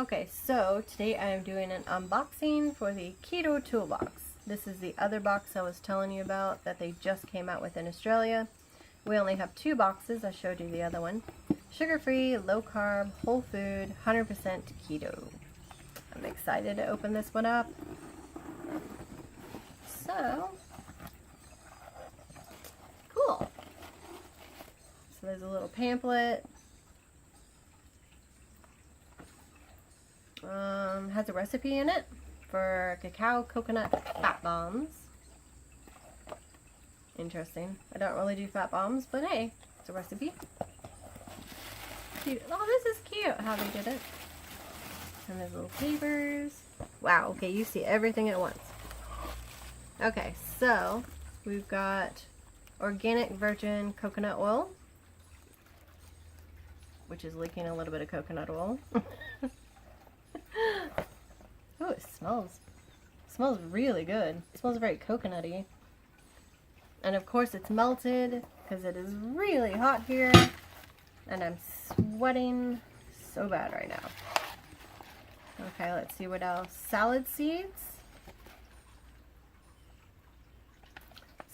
Okay, so today I am doing an unboxing for the Keto Tool Box. This is the other box I was telling you about that they just came out with in Australia. We only have 2 boxes. I showed you the other one. Sugar-free, low-carb, whole food, 100% keto. I'm excited to open this one up. So, cool. So there's a little pamphlet. Has a recipe in it for cacao coconut fat bombs. Interesting. I don't really do fat bombs, but hey, it's a recipe. Cute. Oh, this is cute how they did it. And there's little papers. Wow, okay, you see everything at once. Okay, so we've got organic virgin coconut oil, which is leaking a little bit of coconut oil. Oh, it smells really good. It smells very coconutty. And of course it's melted because it is really hot here and I'm sweating so bad right now. Okay, let's see what else. Salad seeds.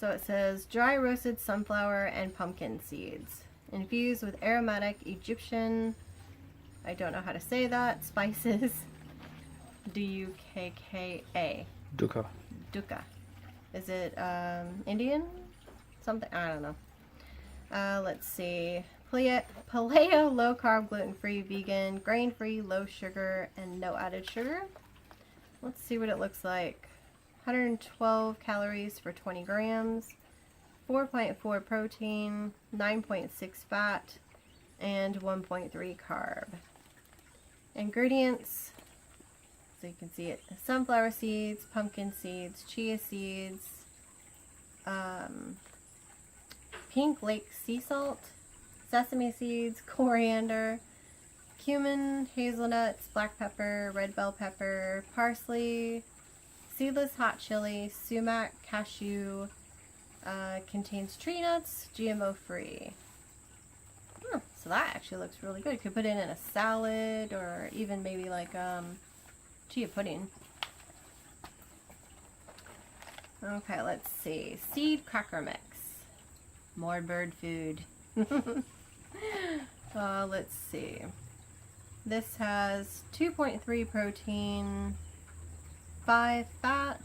So it says dry roasted sunflower and pumpkin seeds infused with aromatic Egyptian, I don't know how to say that, spices. D-U-K-K-A. Dukkha. Dukkha. Is it Indian? Something? I don't know. Let's see. Paleo, low carb, gluten free, vegan, grain free, low sugar, and no added sugar. Let's see what it looks like. 112 calories for 20 grams, 4.4 protein, 9.6 fat, and 1.3 carb. Ingredients. So you can see it: sunflower seeds, pumpkin seeds, chia seeds, pink lake sea salt, sesame seeds, coriander, cumin, hazelnuts, black pepper, red bell pepper, parsley, seedless hot chili, sumac, cashew, contains tree nuts, GMO free. So that actually looks really good. You could put it in a salad or even maybe like chia pudding. Okay, let's see. Seed cracker mix. More bird food. Let's see. This has 2.3 protein, 5 fat,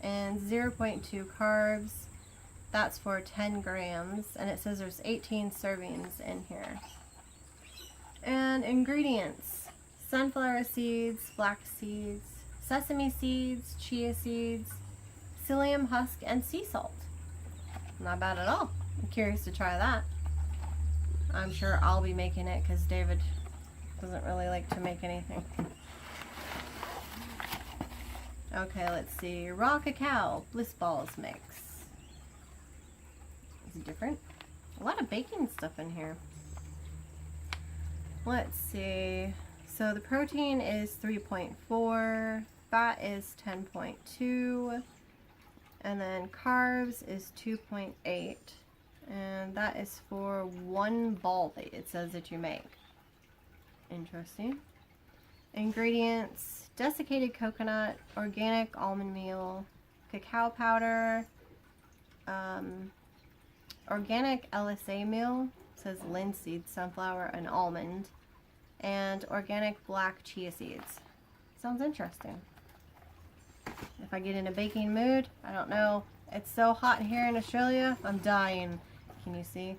and 0.2 carbs. That's for 10 grams, and it says there's 18 servings in here. And ingredients: sunflower seeds, flax seeds, sesame seeds, chia seeds, psyllium husk, and sea salt. Not bad at all. I'm curious to try that. I'm sure I'll be making it because David doesn't really like to make anything. Okay, let's see. Raw cacao, bliss balls mix. Is it different? A lot of baking stuff in here. Let's see. So the protein is 3.4, fat is 10.2, and then carbs is 2.8, and that is for 1 ball that it says that you make. Interesting. Ingredients: desiccated coconut, organic almond meal, cacao powder, organic LSA meal, says linseed, sunflower, and almond, and organic black chia seeds. Sounds interesting. If I get in a baking mood, I don't know. It's so hot here in Australia, I'm dying. Can you see?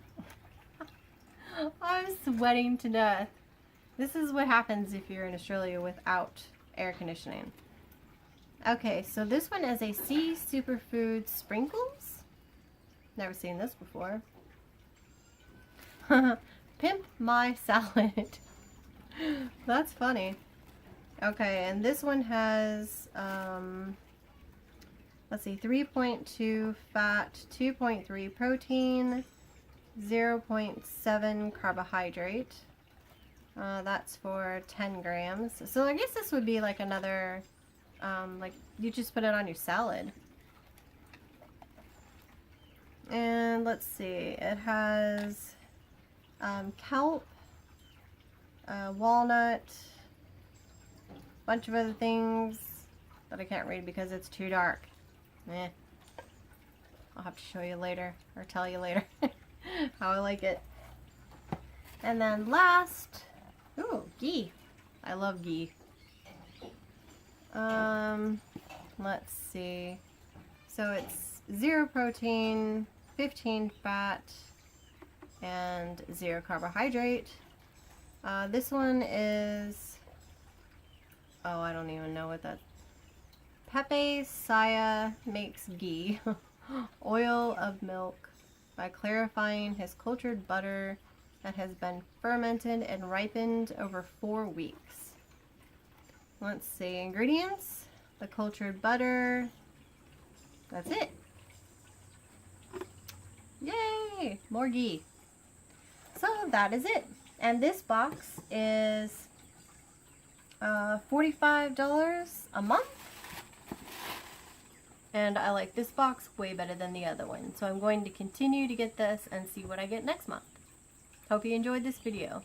I'm sweating to death. This is what happens if you're in Australia without air conditioning. Okay, so this one is a sea superfood sprinkles. Never seen this before. Pimp my salad. That's funny. Okay, and this one has, let's see, 3.2 fat, 2.3 protein, 0.7 carbohydrate. That's for 10 grams. So I guess this would be like another, like you just put it on your salad. And let's see, it has kelp, walnut, bunch of other things that I can't read because it's too dark. Eh. I'll have to show you later, or tell you later how I like it. And then last, ooh, ghee. I love ghee. Let's see. So it's 0 protein, 15 fat, and 0 carbohydrate. This one is, oh, I don't even know what that. Pepe Saya makes ghee, oil of milk, by clarifying his cultured butter that has been fermented and ripened over 4 weeks. Let's see, ingredients, the cultured butter, that's it. Yay, more ghee. So that is it. And this box is $45 a month. And I like this box way better than the other one. So I'm going to continue to get this and see what I get next month. Hope you enjoyed this video.